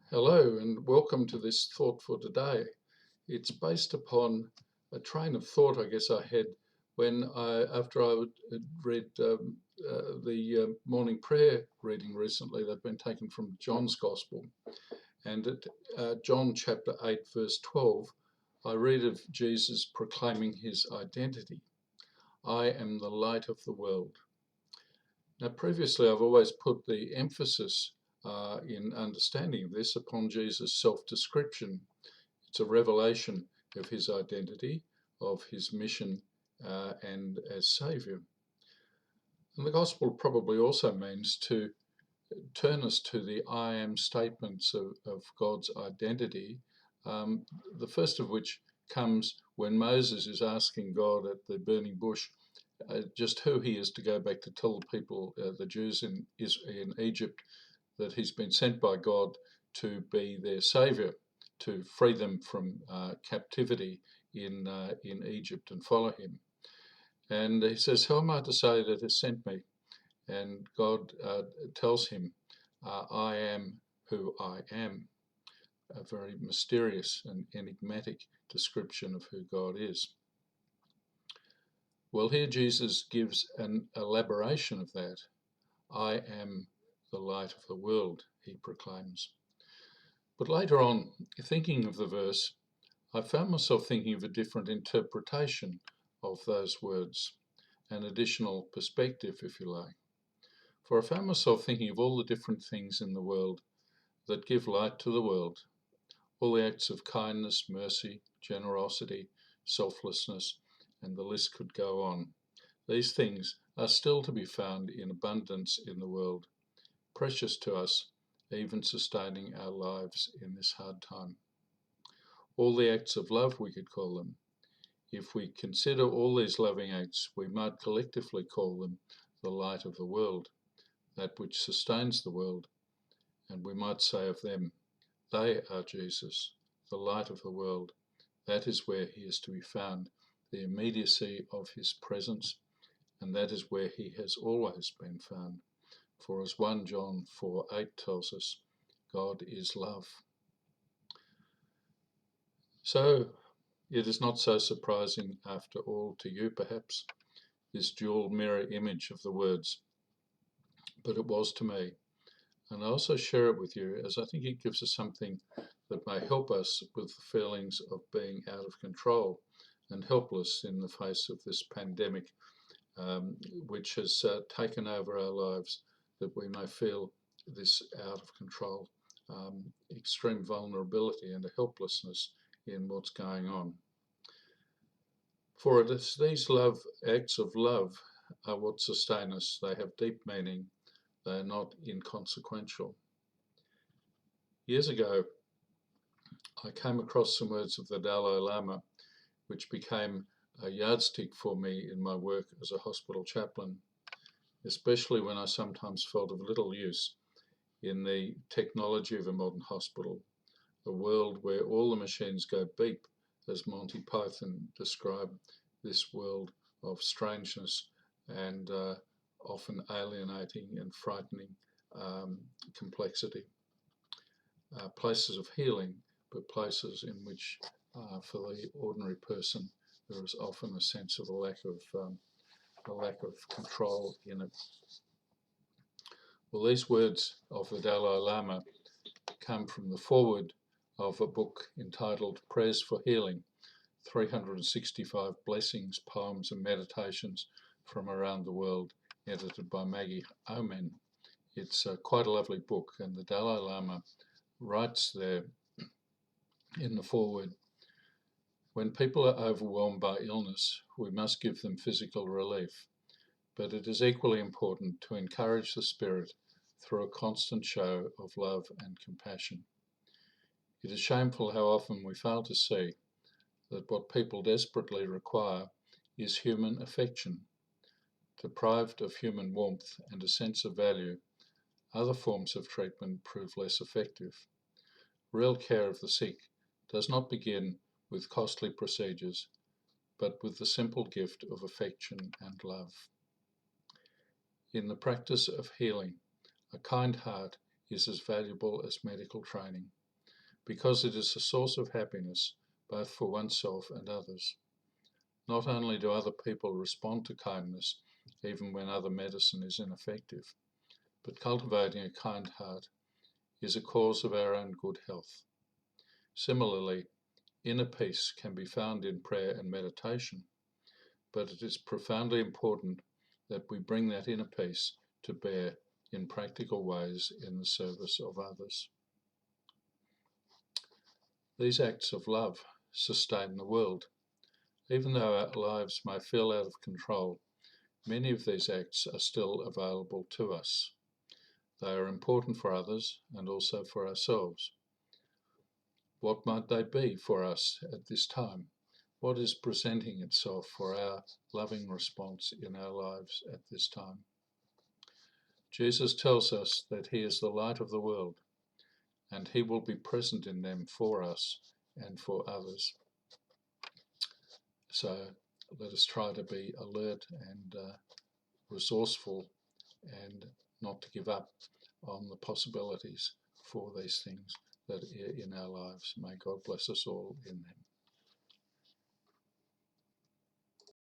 Hello and welcome to this thought for today. It's based upon a train of thought I guess I had after I had read the morning prayer reading recently. They've been taken from John's Gospel, and at John chapter 8 verse 12, I read of Jesus proclaiming his identity. I am the light of the world. Now, previously, I've always put the emphasis in understanding of this upon Jesus' self-description. It's a revelation of his identity, of his mission, and as Saviour. And the gospel probably also means to turn us to the I am statements of God's identity, the first of which comes when Moses is asking God at the burning bush just who he is to go back to tell the people, the Jews in Egypt, that he's been sent by God to be their saviour, to free them from captivity in Egypt and follow him. And he says, "Who am I to say that has sent me?" And God tells him, "I am who I am." A very mysterious and enigmatic description of who God is. Well, here Jesus gives an elaboration of that. I am the light of the world, he proclaims. But later on, thinking of the verse, I found myself thinking of a different interpretation of those words, an additional perspective, if you like. For I found myself thinking of all the different things in the world that give light to the world, all the acts of kindness, mercy, generosity, selflessness, and the list could go on. These things are still to be found in abundance in the world, precious to us, even sustaining our lives in this hard time. All the acts of love, we could call them. If we consider all these loving acts, we might collectively call them the light of the world, that which sustains the world, and we might say of them, they are Jesus, the light of the world. That is where he is to be found, the immediacy of his presence, and that is where he has always been found. For as 1 John 4:8 tells us, God is love. So it is not so surprising after all to you perhaps, this dual mirror image of the words, but it was to me. And I also share it with you as I think it gives us something that may help us with the feelings of being out of control and helpless in the face of this pandemic, which has taken over our lives, that we may feel this out of control, extreme vulnerability and a helplessness in what's going on. For it is these acts of love are what sustain us. They have deep meaning. They are not inconsequential. Years ago, I came across some words of the Dalai Lama, which became a yardstick for me in my work as a hospital chaplain, especially when I sometimes felt of little use in the technology of a modern hospital, a world where all the machines go beep, as Monty Python described this world of strangeness and often alienating and frightening complexity. Places of healing, but places in which for the ordinary person there is often a sense of a lack of control in it. Well, these words of the Dalai Lama come from the foreword of a book entitled Prayers for Healing, 365 Blessings, Poems and Meditations from Around the World, edited by Maggie Omen. It's quite a lovely book, and the Dalai Lama writes there in the foreword, when people are overwhelmed by illness, we must give them physical relief, but it is equally important to encourage the spirit through a constant show of love and compassion. It is shameful how often we fail to see that what people desperately require is human affection. Deprived of human warmth and a sense of value, other forms of treatment prove less effective. Real care of the sick does not begin with costly procedures, but with the simple gift of affection and love. In the practice of healing, a kind heart is as valuable as medical training, because it is a source of happiness both for oneself and others. Not only do other people respond to kindness even when other medicine is ineffective, but cultivating a kind heart is a cause of our own good health. Similarly, inner peace can be found in prayer and meditation, but it is profoundly important that we bring that inner peace to bear in practical ways in the service of others. These acts of love sustain the world. Even though our lives may feel out of control, many of these acts are still available to us. They are important for others and also for ourselves. What might they be for us at this time? What is presenting itself for our loving response in our lives at this time? Jesus tells us that He is the light of the world, and He will be present in them for us and for others. So let us try to be alert and resourceful and not to give up on the possibilities for these things that are in our lives. May God bless us all in them.